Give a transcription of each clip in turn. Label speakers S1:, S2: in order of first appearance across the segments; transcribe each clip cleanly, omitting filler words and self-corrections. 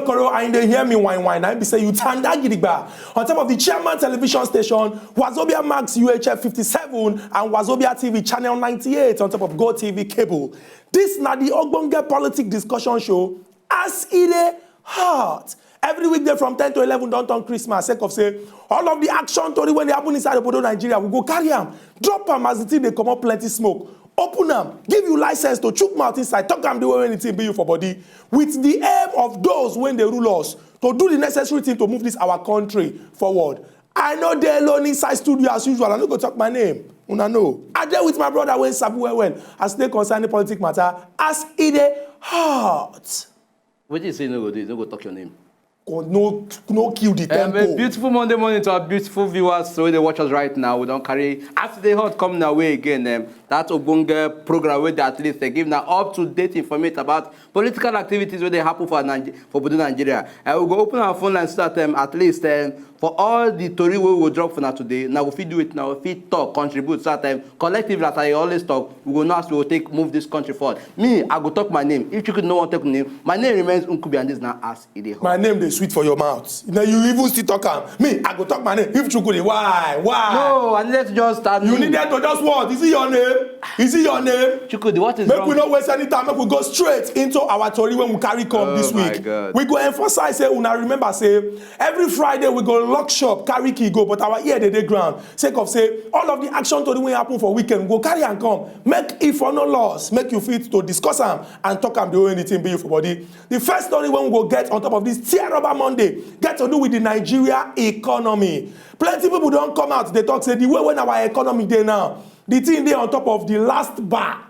S1: Koro and they hear me whine. I be say you turn that gidigba on top of the Chairman television station, Wazobia Max UHF 57 and Wazobia TV channel 98 on top of Go TV cable. This na the Ogbonge Politic discussion show as it is hot. Every weekday from 10 to 11 downtown Christmas, sake of say, all of the action story when they happen inside Obodo Nigeria, we go carry them, drop them as the thing they come up plenty smoke. Open them, give you license to chook mouth inside, talk them the way anything be you for body, with the aim of those when they rule us, to do the necessary thing to move this our country forward. I know they alone inside studio as usual, I'm not going to talk my name. Una know. I deal with my brother when Sabu well, as they concern the political matter, as it is hot.
S2: What do you say no go do? You no go talk your name.
S1: No kill the tempo.
S2: A beautiful Monday morning to our beautiful viewers. So they watch us right now. We don't carry after the hot coming our way again. That Ogbonge program where they at least they give now up to date information about political activities where they happen for Nigeria. And we go open our phone line so that at least for all the story we will drop for now today. Now if we do it now, if we talk, contribute, so that collectively as I always talk, we will not move this country forward. Me, I go talk my name. If you could no one take my name, my name remains Nkubi and this now as it is.
S1: My name is sweet for your mouth. Now you even still talk me, I go talk my name. If you could, why?
S2: No, I needed to just start.
S1: You needed to just what? Is it your name? Is it your name?
S2: Chukudi, what is
S1: make
S2: wrong?
S1: We not waste any time. Make we go straight into our story when we carry come this week.
S2: God.
S1: We go emphasize, say, una remember, say, every Friday we go lock shop, carry key go, but our ear they ground. Sake of say, all of the action to the way happen for weekend, we go carry and come. Make it for no loss. Make you fit to discuss them and talk them the way anything be you for body. The first story when we go get on top of this Tear-Rubber Monday, get to do with the Nigeria economy. Plenty people don't come out, they talk, say, the way when our economy day now, the thing there on top of the last bar,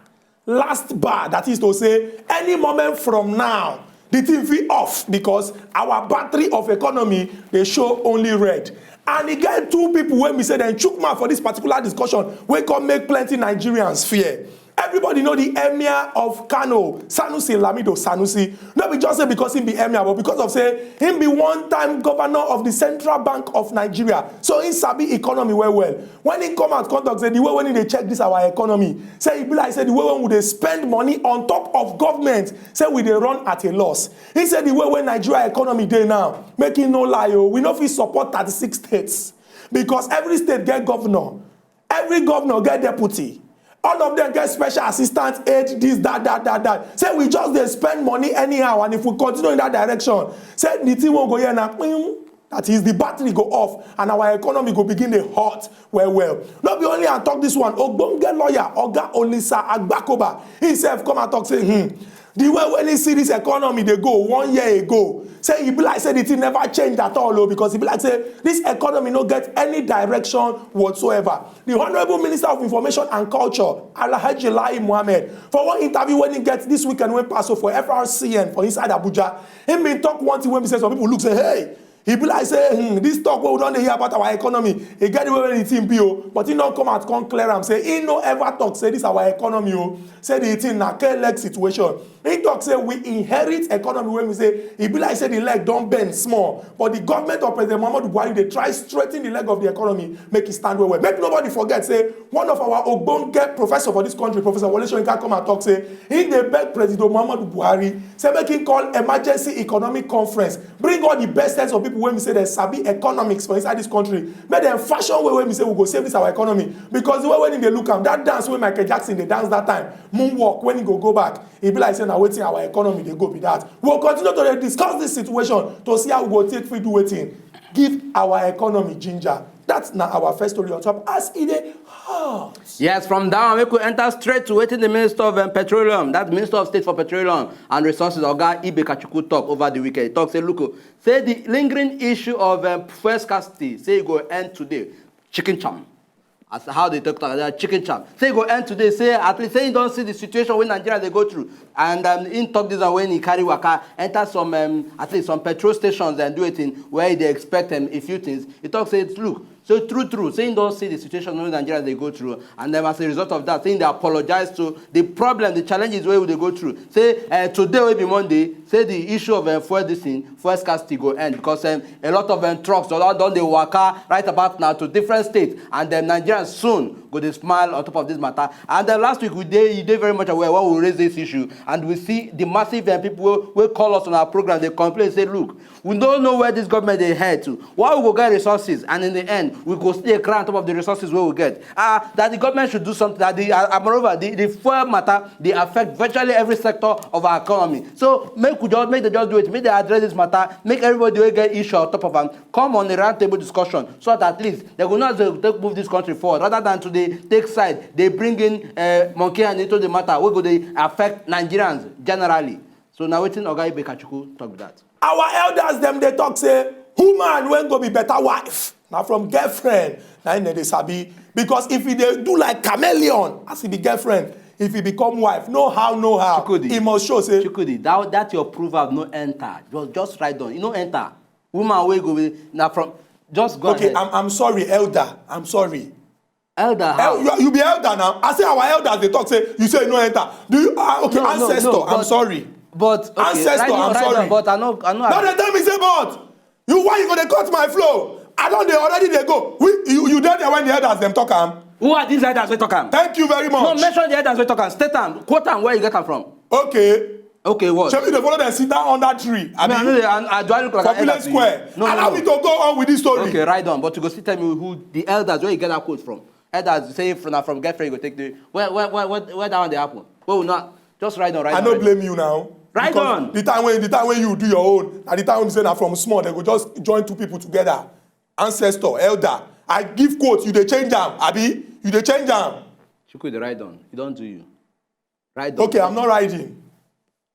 S1: that is to say, any moment from now, the thing feel off because our battery of economy, they show only red. And again, two people when we say then chook mouth for this particular discussion, we can make plenty Nigerians fear. Everybody know the emir of Kano, Sanusi Lamido Sanusi. Not be just say because he be emir, but because of say him be one-time governor of the Central Bank of Nigeria. So he sabi economy well. When he come out contact, say the way when they check this our economy, say he be like say the way when they spend money on top of government, say we they run at a loss. He said the way when Nigeria economy day now, making no lie, we no fit support 36 states because every state get governor, every governor get deputy. All of them get special assistant, aid, this, that. Say we just they spend money anyhow, and if we continue in that direction, say the thing won't go here now. That is, the battery go off, and our economy go begin to hot well. Not be only and talk this one. Ogbonge lawyer, Oga Olisa Agbakoba, himself come and talk say, the way when he see this economy they go 1 year ago, say he be like say the thing never changed at all, because he be like say this economy no get any direction whatsoever. The Honorable Minister of Information and Culture, Alhaji Lai Mohammed, for one interview when he gets this weekend when pass for FRCN for inside Abuja, he been talk one thing when we say some people look say, hey, he be like say, this talk we don't hear about our economy. He get the way when the thing be, but he don't come out come clear and say he no ever talk say this our economy. Say the thing na leg situation. He talk say we inherit economy when we say he be like say the leg don't bend small, but the government of President Muhammadu Buhari they try straighten the leg of the economy, make it stand well. Make nobody forget say one of our Ogbonge professor for this country, Professor Wole Soyinka, come and talk say he dey beg President Muhammadu Buhari say make him call emergency economic conference, bring all the best sense of people when we say they sabi economics for inside this country, make them fashion way when we say we go save this our economy, because the way when they look am that dance when Michael Jackson they dance that time moonwalk when he go back, he be like saying now waiting our economy they go be that. We will continue to discuss this situation to see how we go take free do waiting, give our economy ginger. That's now our first story on top as it is hot.
S2: Yes, from down we could enter straight to waiting the Minister of Petroleum, that's Minister of State for Petroleum and Resources, Oga Ibe Kachukwu talk over the weekend. He talk say look, say the lingering issue of fuel scarcity, say it go end today. Chicken charm. As how they talk about chicken charm. Say go end today, say at least say you don't see the situation when Nigeria they go through. And in talk this when he carry waka, enter some at least some petrol stations and do it in where they expect a few things. He talks say look, So true, saying don't see the situation in Nigeria they go through, and then as a result of that, saying they apologize to the problem, the challenges where they go through. Say today will be Monday. Say the issue of fuel scarcity go end because a lot of trucks don't they waka right about now to different states, and then Nigerians soon go to smile on top of this matter. And then last week you did very much aware when we raised this issue, and we see the massive people will call us on our program. They complain, say, look, we don't know where this government they head to. Why we go get resources, and in the end we go stay cry on top of the resources where we get. That the government should do something. That moreover, the fuel matter they affect virtually every sector of our economy. So make them just do it. Make they address this matter. Make everybody will get issue on top of them. Come on a round table discussion so that at least they will not move this country forward rather than to the take side. They bring in monkey and into the matter. We go they affect Nigerians generally. So now waiting Oga Ibekachuku talk that.
S1: Our elders them they talk say woman when go be better wife. Now from girlfriend, now they sabi because if they do like chameleon as he be girlfriend, if he become wife, no how,
S2: Chukudi,
S1: he must show say.
S2: Chukudi, that your proverb no enter. Just write down. You know enter. Woman will go now from just go
S1: okay,
S2: ahead.
S1: I'm sorry, elder. I'm sorry.
S2: Elder, how?
S1: You be elder now. I say our elders they talk say you say no enter. Do you okay?
S2: No,
S1: ancestor,
S2: no,
S1: I'm sorry.
S2: But okay,
S1: ancestor, I'm sorry.
S2: But I know.
S1: Now they tell me say but you why you gonna cut my flow? I don't they already they go. You there when the elders them talk am.
S2: Who are these elders we talk am?
S1: Thank you very much.
S2: No, mention the elders we talk am. State am, quote am where you get am from.
S1: Okay.
S2: Okay, what?
S1: Show me the follow them sit down under tree.
S2: I do I look like
S1: for Village Square. Allow me to go on with this story.
S2: Okay, right on. But you go still tell me who the elders where you get that quote from. Elders say from girlfriend you go take the where that one they happen. Well not just write on.
S1: I don't blame you now.
S2: Right on.
S1: The time when you do your own, and the time when you say that from small, they go just join two people together. Ancestor, elder. I give quotes, you they change them, Abi. You they change them.
S2: Chuku, the write on. You don't do you. Write on.
S1: Okay, I'm not riding.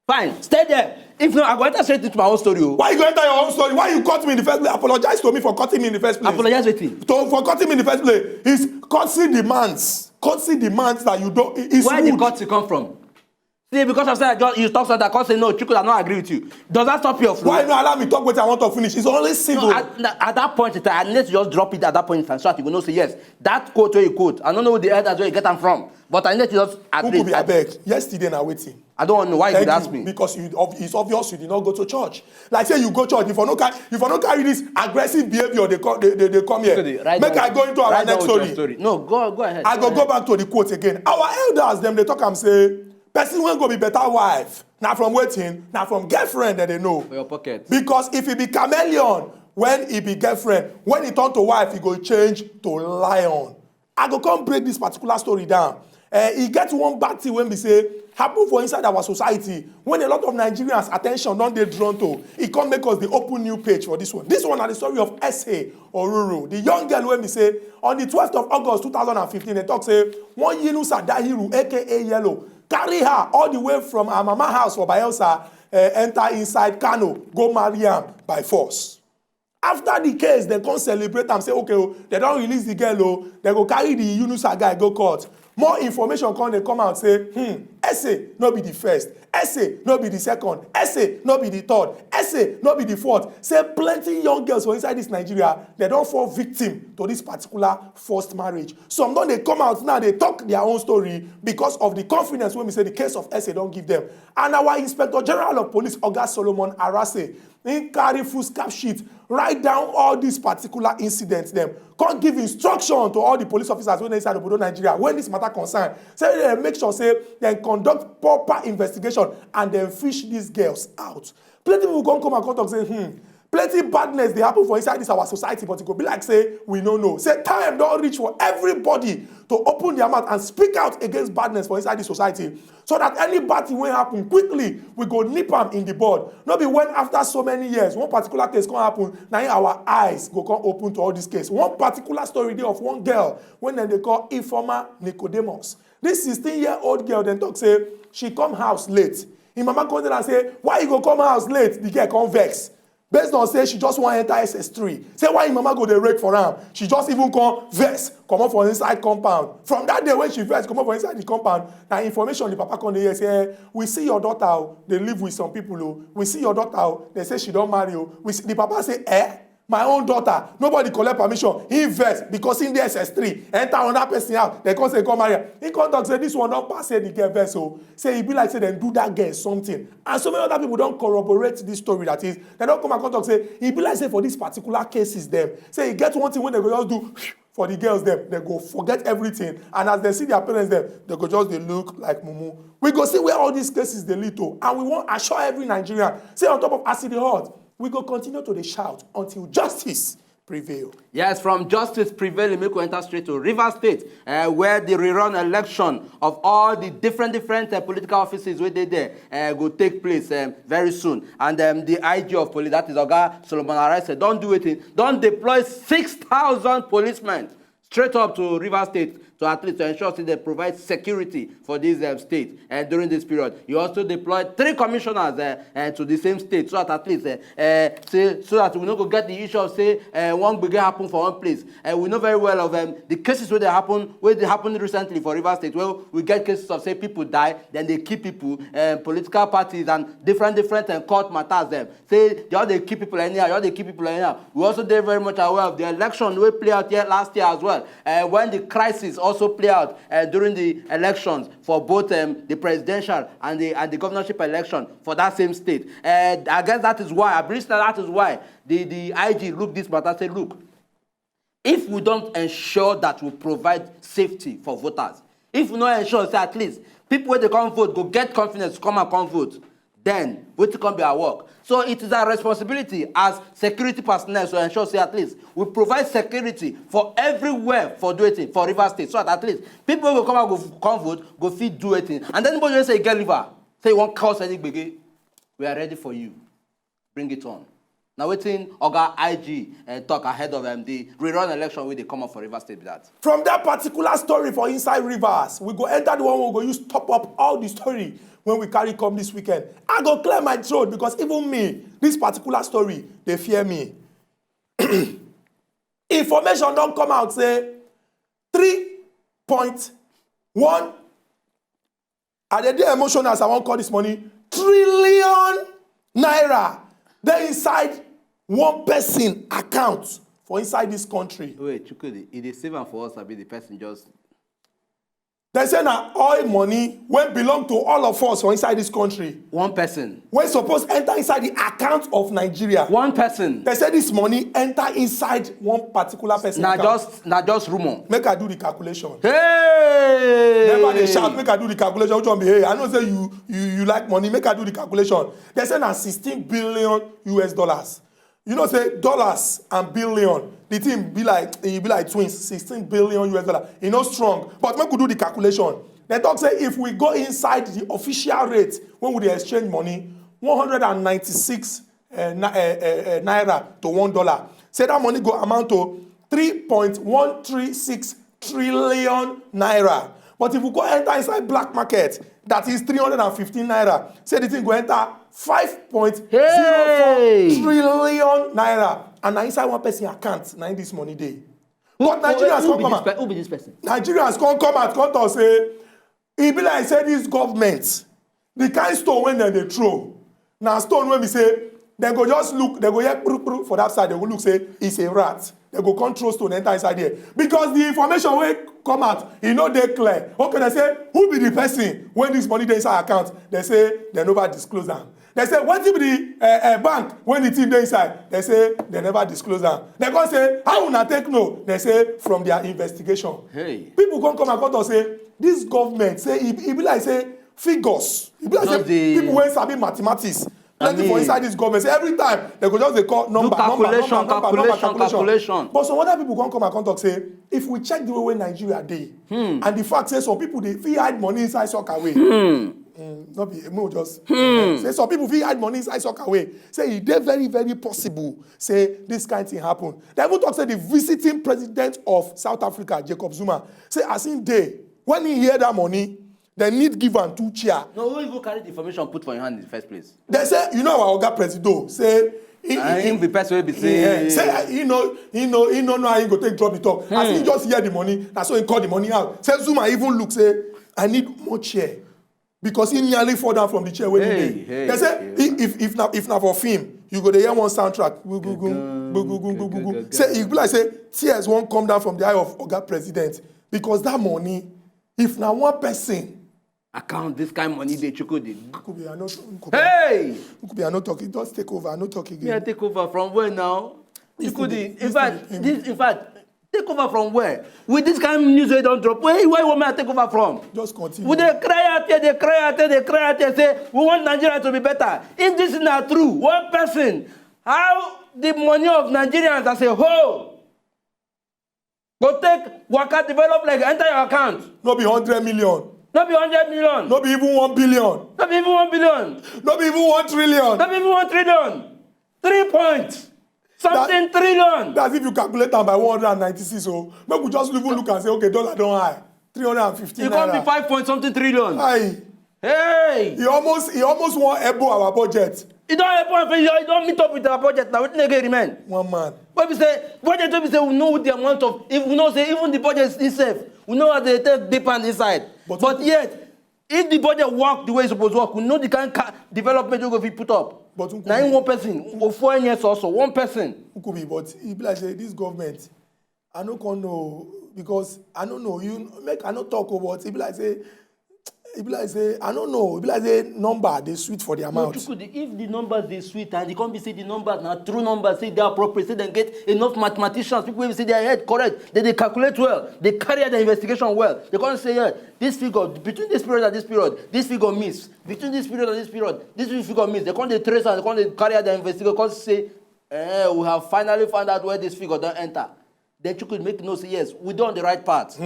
S2: Fine, stay there. If not, I'm going to enter straight into my own story.
S1: Why you going to enter your own story? Why you cut me in the first place? Apologize to me for cutting me in the first place.
S2: Apologize with him.
S1: For cutting me in the first place. It's courtesy demands. Courtesy demands that you don't. It's
S2: where
S1: rude.
S2: the courtesy come from? See, because of that, you talk so that I say no, Chuku, I don't agree with you. Does that stop your flow?
S1: Why not allow me talk what I want to finish? It's only civil.
S2: No, at that point in time, I need to just drop it at that point in time so that you will not say yes. That quote where you quote, I don't know the elders where you get them from, but I need to just agree.
S1: Who could be abeg? Yesterday now waiting.
S2: I don't know why you ask me.
S1: Because it's obvious you did not go to church. Like say you go church, if you don't carry this aggressive behavior, they come here. Make I go into our next story.
S2: No, go ahead.
S1: I go back to the quote again. Our elders them they talk and say, person won't go be better wife. Now from waiting, now from girlfriend that they know.
S2: For your pocket.
S1: Because if he be chameleon, when he be girlfriend, when he turn to wife, he go change to lion. I go come break this particular story down. He get one bad thing when we say happen for inside our society when a lot of Nigerians attention don't they drawn to it come make us the open new page for this one. This one is the story of S.A. Oruru, the young girl when we say on the 12th of August 2015 they talk say one Yunusa Dahiru aka Yellow carry her all the way from her mama house for Bayelsa enter inside Kano go marry am by force. After the case they come celebrate and say okay they don't release the girl they go carry the Yunusa guy go court. More information they come out say, essay no be the first, essay no be the second, essay no be the third, essay no be the fourth. Say plenty young girls for inside this Nigeria, they don't fall victim to this particular forced marriage. Some don't they come out now, they talk their own story because of the confidence when we say the case of essay don't give them. And our Inspector General of Police, Oga Solomon Arase, he carry full scap sheet, write down all these particular incidents them. Can't give instruction to all the police officers when they inside Obodo Nigeria when this matter concern. Say they make sure say they conduct proper investigation and then fish these girls out. Plenty people come and talk say, plenty badness they happen for inside this our society, but it could be like say we no know. Say time don't reach for everybody to open their mouth and speak out against badness for inside this society. So that any bad thing will happen quickly, we go nip them in the bud. Not be when after so many years, one particular case can happen, now our eyes go come open to all this case. One particular story there of one girl, when they call Informer Nicodemus. This 16-year-old girl then talk say, she come house late. His mama come there and say, why you go come house late? The girl come vex. Based on say she just want enter SS3. Say why your mama go dey rake for am? She just even come vex, come up for inside compound. From that day when she vex, come up for inside the compound. Now information the papa come dey say, we see your daughter, they live with some people. We see your daughter, they say she don't marry. We see, the papa say, my own daughter, nobody collect permission, he vex because in the SS3, enter another person out, they come say, come marry. He come talk say, this one don't pass the girl vex, so say, he be like, say, then do that girl something. And so many other people don't corroborate this story, that is, they don't come and come talk, say, he be like, say, for these particular cases, them, say, he get one thing when they go just do, for the girls, them, they go forget everything, and as they see their parents, them, they go just, they look like mumu. We go see where all these cases they lead to, and we want to assure every Nigerian, say, on top of acid hot, we go continue to shout until justice prevail.
S2: Yes, from justice prevailing, make we enter straight to Rivers State, where the rerun election of all the different political offices where they there go take place very soon. And the IG of police, that is Oga Solomon Arai, said, don't do it. Don't deploy 6,000 policemen straight up to Rivers State to at least to ensure that they provide security for this state during this period. You also deployed 3 commissioners to the same state so that at least so that we not go get the issue of say one big happen for one place. We know very well of the cases where they happened recently for Rivers State, where we get cases of say people die, then they keep people, political parties and different court matters them. Say they keep people anyhow, We also did very much aware of the election we played out here last year as well, when the crisis also play out during the elections for both the presidential and the governorship election for that same state. I guess that is why, I believe that is why the IG look this matter, say, look, if we don't ensure that we provide safety for voters, if we don't ensure, say, at least people when they come vote, go get confidence to come and come vote, then wait to come be our work. So it is our responsibility as security personnel to ensure, say, at least we provide security for everywhere for doing it for Rivers State, so that at least people will come and come vote, go feed do it. And then anybody will say, get liver, say you won't cause any biggie, we are ready for you. Bring it on. Now waiting Oga IG talk ahead of the rerun election where they come up for Rivers State with that.
S1: From that particular story for inside Rivers, we go enter the one we go use top up all the story when we carry come this weekend. I go clear my throat because even me, this particular story, they fear me. Information don't come out, say 3.1, and the day emotional as I won't call this money, trillion naira. They inside one person account for inside this country.
S2: Wait, Chukudi, it is saving for us to be the person just...
S1: They say that oil money when belong to all of us for inside this country.
S2: One person.
S1: When supposed enter inside the account of Nigeria.
S2: One person.
S1: They say this money enter inside one particular person account.
S2: Not just rumor.
S1: Make I do the calculation.
S2: Hey!
S1: Never they shout, make I do the calculation. Which one be, hey, I know say you like money, make I do the calculation. They say that 16 billion US dollars. You know, say dollars and billion. The thing be like twins, 16 billion US dollars. You know, strong. But when we do the calculation, they talk say if we go inside the official rate, when we exchange money, 196 naira to $1. Say that money go amount to 3.136 trillion naira. But if we go enter inside black market, that is 315 naira. Say the thing go enter 5.04 trillion naira. And now inside one person account, now in this money day. But Nigerians can't come out.
S2: Who be this person?
S1: Nigerians can't come out, come to say, it be like say this government, the kind stone when they throw. Now stone when we say, they go just look, they go here for that side, they go look, say, it's a rat. They go control stone enter inside there. Because the information will come out, you know they clear. Okay, they say, who be the person when this money dey inside account? They say, they never disclose them. They say, what if the bank when the thing dey inside? They say, they never disclose them. They go say, how will not take no? They say, from their investigation.
S2: Hey.
S1: People come and come to say, this government, say, it be like, say, figures. It be like, say, people when sabi mathematics. Plenty for inside this government. So every time they go just they call number.
S2: Calculation.
S1: But some other people come and talk say, if we check the way Nigeria dey, and the fact say some people they feel hide money inside soccer way. Not be just say some people feel hide money inside soccer way. Say it dey very very possible. Say this kind of thing happen. They even talk say the visiting president of South Africa, Jacob Zuma, say as in day when he hear that money. They need give am 2 chair.
S2: No, who even carry the information put for your hand in the first place?
S1: They say, you know our Oga Presido, say...
S2: Him the person will be saying...
S1: Say, he know how he go take drop the talk. As he just hear the money, that's why he call the money out. Say Zuma even look, say, I need more chair. Because he nearly fall down from the chair when he did. They say, if na for film, you go dey hear one soundtrack. Say e be like say tears won't come down from the eye of Oga President because that money, if na one person.
S2: Account this kind of money they Chukudi.
S1: Nkubi, I no talk. It does take over. I no talk again.
S2: Yeah, take over from where now? Chukudi. In fact, take over from where? With this kind of news they don't drop. Where you want me to take over from?
S1: Just continue.
S2: Would they cry out here, they cry out here, say, we want Nigeria to be better. If this is not true, one person, how the money of Nigerians as a whole go take Waka develop like enter your account?
S1: No be 100 million.
S2: Not be 100 million.
S1: No be even 1 billion.
S2: Not be even 1 billion.
S1: No be even 1 trillion.
S2: Not be even 1 trillion. 3 points. Something trillion.
S1: That's if you calculate them by 196. So maybe we just even look and say, okay, dollar don't high. 350.
S2: It can't be 5 point something trillion.
S1: Aye.
S2: Hey.
S1: He almost want able our budget.
S2: You don't meet up with our budget now. What do they remain?
S1: One man.
S2: But we say budget. We say we know the amount of. If we know say even the budget is safe. We know how they take depend inside. But yet, if the budget work the way it's supposed to work, we know the kind of development we go put up.
S1: But
S2: now in one person, or 4 years also, one person.
S1: But it be like say this government, I no can know because I don't know. I no talk about it. Be like say. I don't know. It be like say number they sweet for the amount.
S2: No, Chukudi, if the numbers they sweet and they can't be say the numbers now true numbers, say they are appropriate, say they get enough mathematicians, people will say their head correct, they calculate well, they carry out the investigation well. They can't say yeah, this figure between this period and this period, this figure miss. Between this period and this period, this figure miss. They can't trace and they can't carry out the investigation because say we have finally found out where this figure don't enter. Then you could make no say yes, we're on the right path.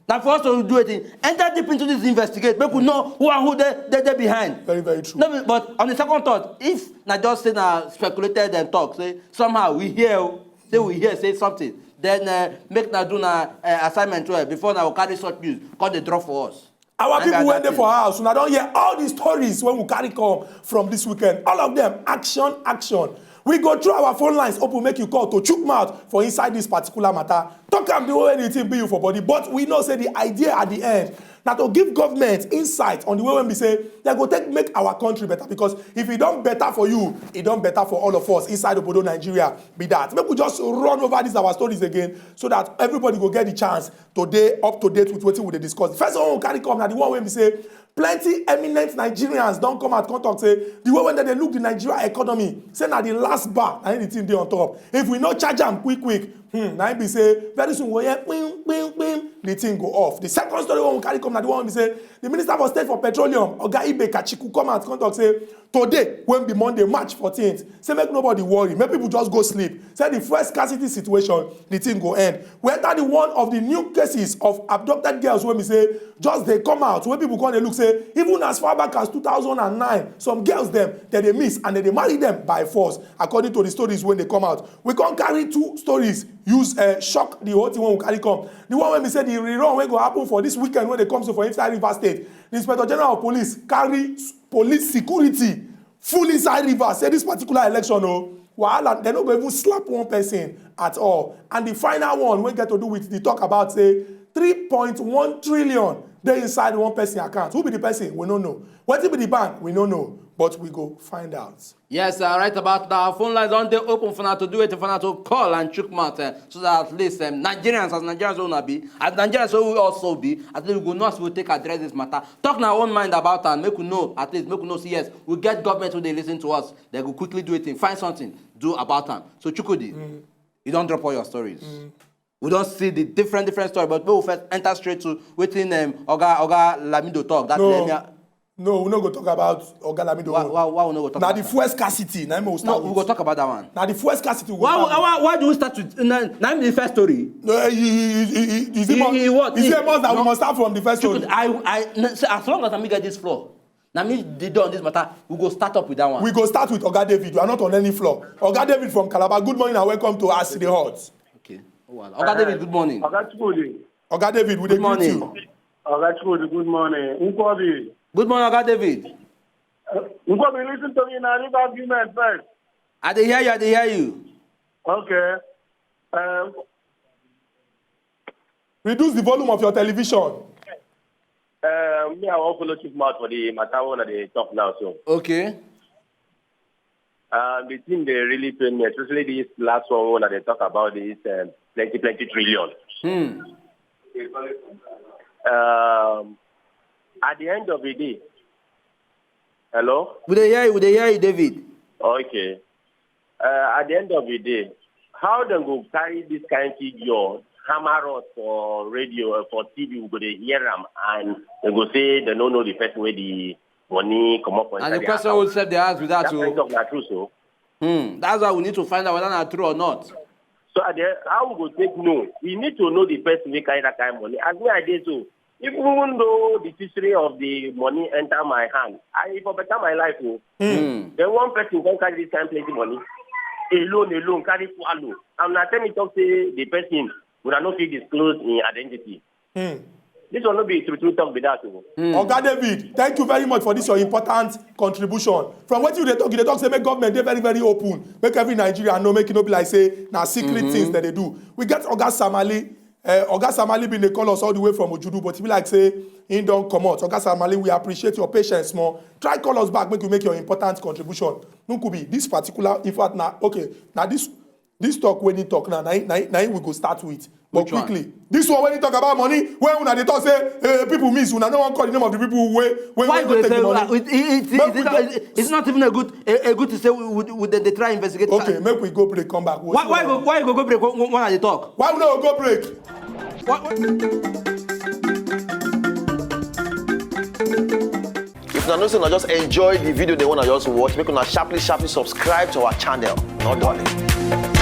S2: Now for us to do it, enter deep into this investigate, make we know who and who they're behind.
S1: Very, very true.
S2: No, but on the second thought, if not just say speculated and talk, say somehow we hear say something, then make na do na assignment well before now we carry such news, call the draw for us.
S1: Our people went there for house, and I don't hear all these stories when we carry come from this weekend. All of them, action. We go through our phone lines, open, make you call to chook mouth for inside this particular matter. Talk am the way anything be you for body, but we know say the idea at the end now to give government insight on the way when we say they go make our country better, because if it don't better for you, it don't better for all of us inside Obodo Nigeria. Be that. Make we just run over these our stories again so that everybody go get the chance to dey up to date with what we discuss. The first one we carry come now the one when we say plenty eminent Nigerians don't come out contact say the way when they look the Nigeria economy say na the last bar na anything dey on top. If we no charge am quick, na be say very soon we hear ping, the thing go off. The second story one we carry come na the one we say the Minister for State for Petroleum Oga Ibe Kachiku come out contact say today when be Monday March 14th say make nobody worry, make people just go sleep. Say the first scarcity situation the thing go end. We enter the one of the new cases of abducted girls when we say just they come out when people come they look say even as far back as 2009 some girls them that they miss and they marry them by force according to the stories when they come out. We can't carry two stories use shock the whole thing when we carry come. The one when we say the rerun when go happen for this weekend when they come so for inside River State, the Inspector General of Police carry police security full inside River. Say this particular election wahala they no go even slap one person at all. And the final one we get to do with the talk about say 3.1 trillion they inside one person account. Who be the person? We don't know. What be the bank? We don't know. But we go find out.
S2: Yes, right about that. Phone lines on the open for now to do it, for now to call and chook mouth, so that at least Nigerians will be, as Nigerians will also be, at least we will not will take address this matter. Talk in our own mind about and make we know, at least make we know, see, yes, we get government who they listen to us, they will quickly do it, find something, do about them. So Chukudi, you don't drop all your stories. We don't see the different stories, but we will first enter straight to within Oga Lamido talk. That
S1: No, we're not going to talk about Oga Lamido.
S2: Why we not going to talk
S1: now
S2: about
S1: the fuel scarcity. Now we'll start
S2: we're going to talk about that one.
S1: Now the fuel scarcity.
S2: Why do we start with now the first story?
S1: No, is it must that we must start from the first story?
S2: As long as I get this floor, now me they do on this matter, we go start up with that one.
S1: We go start with Oga David. We are not on any floor. Oga David from Calabar. Good morning and welcome to Ask the Hot.
S2: Okay. Oga David, good morning.
S1: Oga David, we
S2: good morning.
S1: Oga
S3: Chukudi, good morning. Nkwobi.
S2: Good morning, Oga David.
S3: Nkwobi, listen to me now. Leave argument first.
S2: I dey hear you.
S3: Okay.
S1: Reduce the volume of your television.
S3: Me, I won't follow Chief Mouth for the matter one at the top now. So.
S2: Okay.
S3: The thing they really pain me, especially this last one that they talk about this plenty trillion. At the end of the day, hello?
S2: Would they hear you, David?
S3: Okay. At the end of the day, how they go carry this kind of figure, hammer us for radio, for TV, we go to hear them, and they go say they don't know the person where the money come up.
S2: And the question will set the ask with that too.
S3: That's not true, so.
S2: That's why we need to find out whether that's true or not.
S3: So how we go take no? We need to know the person who carry that kind of money. As me I did so. Even though the history of the money enter my hand, for better my life, then one person can carry this kind of plenty money. Alone, carry swallow. I'm not telling me talk say the person would not feel disclose in identity. This will not be true talk with that.
S1: Oga David, thank you very much for this your important contribution. From what you talk say make government they very very open, make every Nigerian know, make it not be like say now secret things that they do. We get Oga Samali. Oga Samali been they call us all the way from Ojudu, but if you like say he don't come out. Oga Samali, we appreciate your patience more. Try call us back, make your important contribution. No could be this particular, in fact now, okay, now this talk when he talk now we go start with. But
S2: Which
S1: quickly,
S2: one?
S1: this one when he talk about money, when una they talk say people miss, una no one call the name of the people
S2: Why
S1: when
S2: go
S1: take the money.
S2: it's not even a good to say would they try investigate.
S1: Okay, make we go break, come back.
S2: Why go break one at the talk?
S1: Why we no go break?
S4: If una know say una just enjoy the video they wanna just watch, make una sharply subscribe to our channel. Not darling.